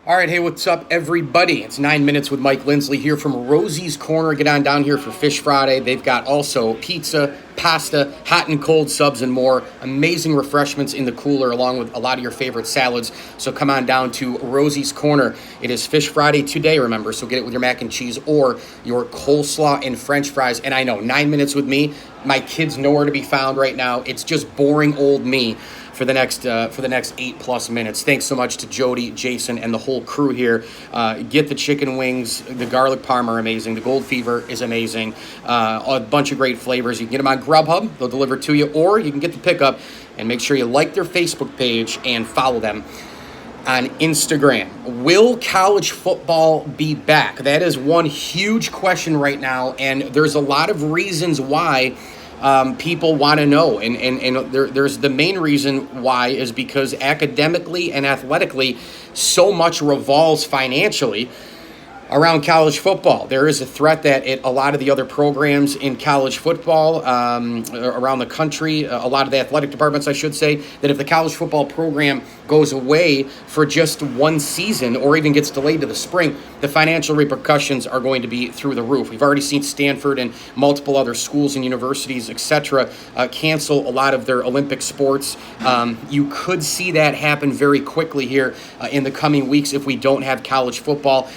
All right, hey, what's up, everybody? It's 9 Minutes with Mike Lindsley here from Rosie's Corner. Get on down here for Fish Friday. They've got also pizza, pasta, hot and cold subs, and more. Amazing refreshments in the cooler, along with a lot of your favorite salads. So come on down to Rosie's Corner. It is Fish Friday today, remember, so get it with your mac and cheese or your coleslaw and French fries. And I know, 9 minutes with me, my kid's nowhere to be found right now. It's just boring old me for the next 8+ minutes. Thanks so much to Jody, Jason, and the whole crew here. Get the chicken wings. The garlic parm are amazing. The gold fever is amazing. A bunch of great flavors. You can get them on Grubhub. They'll deliver to you, or you can get the pickup. And make sure you like their Facebook page and follow them on Instagram. Will college football be back? That is one huge question right now, and there's a lot of reasons why people want to know, and there's the main reason why is because academically and athletically, so much revolves financially around college football. There is a threat that a lot of the other programs in college football around the country, a lot of the athletic departments, I should say, that if the college football program goes away for just one season or even gets delayed to the spring, the financial repercussions are going to be through the roof. We've already seen Stanford and multiple other schools and universities, etc., cancel a lot of their Olympic sports. You could see that happen very quickly here in the coming weeks if we don't have college football.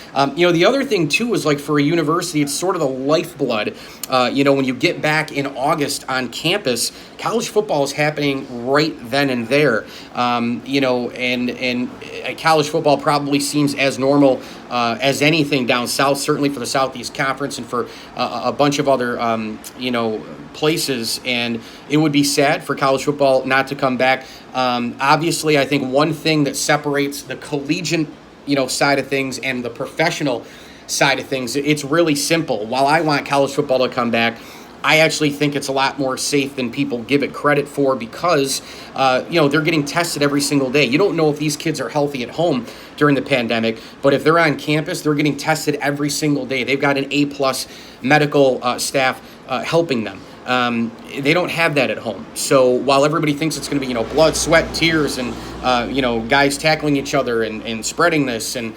The other thing, too, is like for a university, it's sort of the lifeblood. When you get back in August on campus, college football is happening right then and there. And college football probably seems as normal as anything down south, certainly for the Southeast Conference and for a bunch of other, places. And it would be sad for college football not to come back. Obviously, I think one thing that separates the collegiate side of things and the professional side of things, it's really simple. While I want college football to come back, I actually think it's a lot more safe than people give it credit for because, they're getting tested every single day. You don't know if these kids are healthy at home during the pandemic, but if they're on campus, they're getting tested every single day. They've got an A+ medical staff helping them. They don't have that at home. So while everybody thinks it's going to be, blood, sweat, tears, and, guys tackling each other and spreading this, and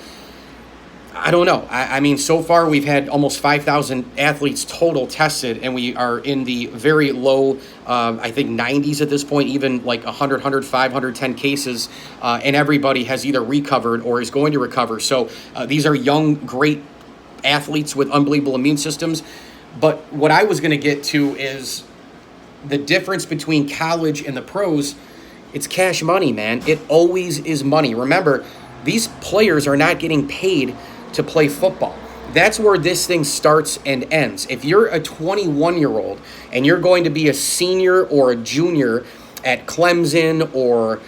I don't know. I mean, so far we've had almost 5,000 athletes total tested, and we are in the very low, I think 90s at this point, even like 100, 105, 110 cases, and everybody has either recovered or is going to recover. So these are young, great athletes with unbelievable immune systems. But what I was going to get to is the difference between college and the pros. It's cash money, man. It always is money. Remember, these players are not getting paid to play football. That's where this thing starts and ends. If you're a 21-year-old and you're going to be a senior or a junior at Clemson or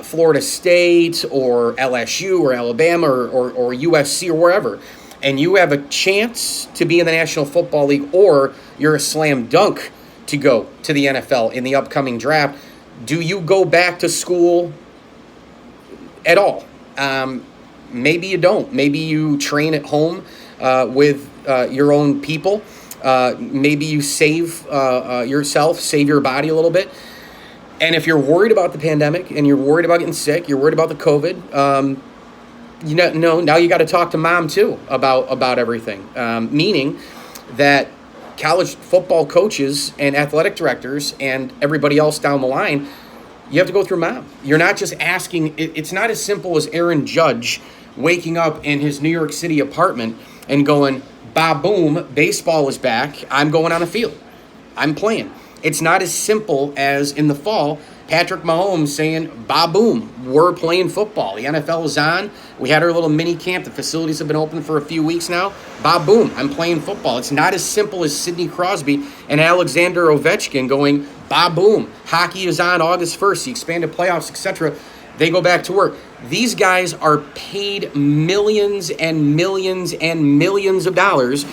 Florida State or LSU or Alabama or USC or wherever, and you have a chance to be in the National Football League, or you're a slam dunk to go to the NFL in the upcoming draft, do you go back to school at all? Maybe you don't. Maybe you train at home with your own people. Maybe you save yourself, save your body a little bit. And if you're worried about the pandemic and you're worried about getting sick, you're worried about the COVID, now you got to talk to mom too about everything. Meaning that college football coaches and athletic directors and everybody else down the line, you have to go through mom. You're not just asking. It's not as simple as Aaron Judge waking up in his New York City apartment and going, "Ba boom, baseball is back. I'm going on a field. I'm playing." It's not as simple as in the fall, Patrick Mahomes saying, "Ba boom, we're playing football. The NFL is on. We had our little mini camp. The facilities have been open for a few weeks now. Ba boom, I'm playing football." It's not as simple as Sidney Crosby and Alexander Ovechkin going, "Ba boom, hockey is on August 1st, the expanded playoffs, etc." They go back to work. These guys are paid millions and millions and millions of dollars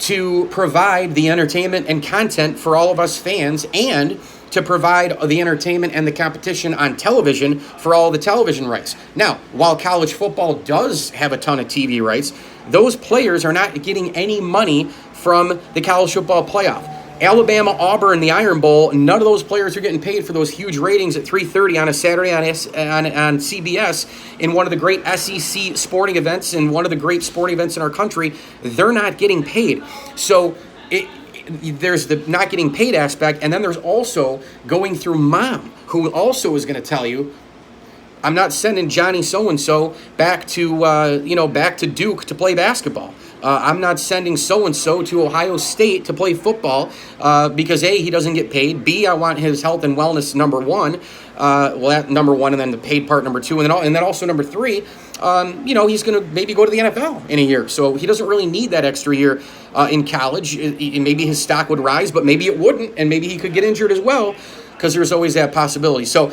to provide the entertainment and content for all of us fans, and to provide the entertainment and the competition on television for all the television rights. Now, while college football does have a ton of TV rights, those players are not getting any money from the college football playoff. Alabama, Auburn, the Iron Bowl, none of those players are getting paid for those huge ratings at 3:30 on a Saturday on CBS in one of the great SEC sporting events and one of the great sporting events in our country. They're not getting paid. So there's the not getting paid aspect, and then there's also going through mom, who also is going to tell you, I'm not sending Johnny so-and-so back to Duke to play basketball. I'm not sending so-and-so to Ohio State to play football because A, he doesn't get paid. B, I want his health and wellness number one. That number one, and then the paid part number two, and then also number three. He's going to maybe go to the NFL in a year, so he doesn't really need that extra year in college. Maybe his stock would rise, but maybe it wouldn't, and maybe he could get injured as well, because there's always that possibility. So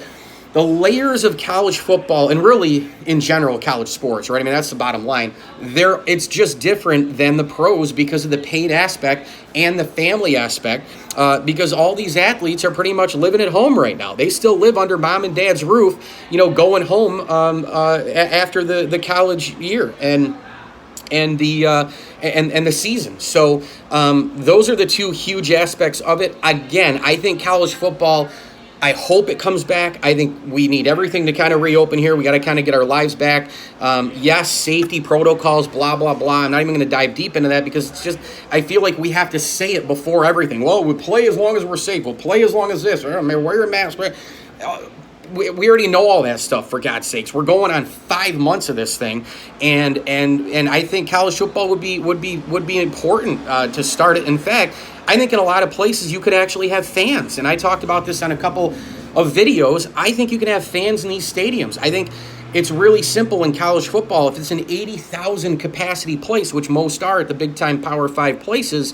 the layers of college football, and really in general college sports, right? I mean, that's the bottom line. It's just different than the pros because of the paid aspect and the family aspect, because all these athletes are pretty much living at home right now. They still live under mom and dad's roof, going home after the college year and the season. So those are the two huge aspects of it. Again, I think college football, I hope it comes back. I think we need everything to kind of reopen here. We got to kind of get our lives back. Yes, safety protocols, blah, blah, blah. I'm not even going to dive deep into that because it's just, I feel like we have to say it before everything. Well, we play as long as we're safe. We'll play as long as this. Wear a mask. We already know all that stuff, for God's sakes. We're going on 5 months of this thing, and I think college football would be important to start it. In fact, I think in a lot of places you could actually have fans, and I talked about this on a couple of videos. I think you can have fans in these stadiums. I think it's really simple in college football. If it's an 80,000 capacity place, which most are at the big-time Power 5 places,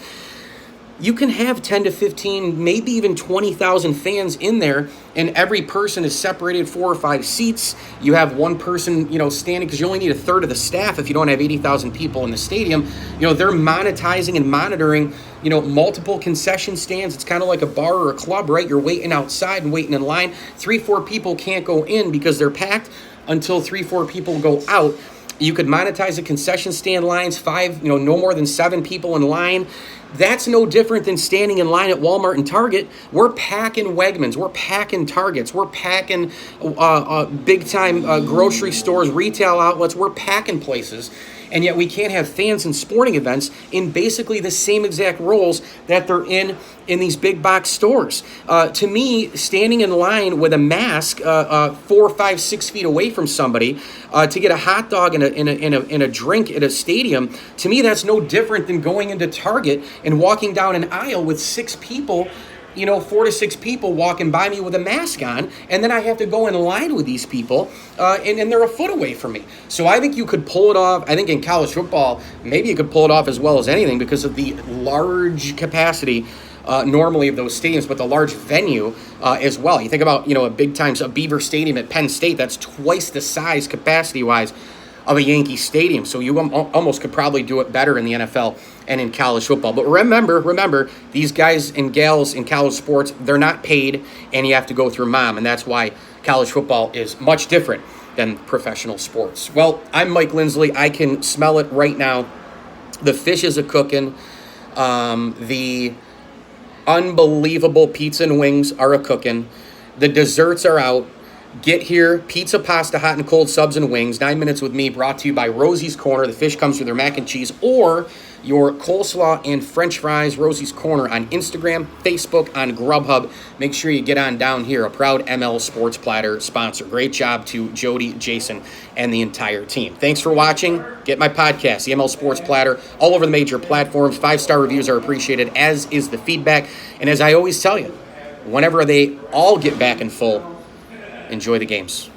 you can have 10 to 15, maybe even 20,000 fans in there, and every person is separated 4 or 5 seats. You have one person, standing, because you only need a third of the staff if you don't have 80,000 people in the stadium. They're monetizing and monitoring, multiple concession stands. It's kind of like a bar or a club, right? You're waiting outside and waiting in line. 3-4 people can't go in because they're packed until 3-4 people go out. You could monetize the concession stand lines, 5, no more than 7 people in line. That's no different than standing in line at Walmart and Target. We're packing Wegmans. We're packing Targets. We're packing big-time grocery stores, retail outlets. We're packing places. And yet we can't have fans in sporting events in basically the same exact roles that they're in these big box stores. To me, standing in line with a mask 4, 5, 6 feet away from somebody to get a hot dog and a drink at a stadium, to me that's no different than going into Target and walking down an aisle with 6 people, 4 to 6 people walking by me with a mask on, and then I have to go in line with these people, and they're a foot away from me. So I think you could pull it off. I think in college football, maybe you could pull it off as well as anything because of the large capacity normally of those stadiums, but the large venue as well. You think about, a big time, a Beaver Stadium at Penn State, that's twice the size capacity-wise of a Yankee Stadium. So you almost could probably do it better in the NFL and in college football. But remember, these guys and gals in college sports, they're not paid, and you have to go through mom, and that's why college football is much different than professional sports. Well, I'm Mike Lindsley. I can smell it right now. The fish is a-cooking. The unbelievable pizza and wings are a-cooking. The desserts are out. Get here, pizza, pasta, hot and cold subs and wings. 9 minutes with me, brought to you by Rosie's Corner. The fish comes with their mac and cheese or your coleslaw and french fries. Rosie's Corner on Instagram, Facebook, on Grubhub. Make sure you get on down here, a proud ML Sports Platter sponsor. Great job to Jody, Jason, and the entire team. Thanks for watching. Get my podcast, the ML Sports Platter, all over the major platforms. 5-star reviews are appreciated, as is the feedback. And as I always tell you, whenever they all get back in full, enjoy the games.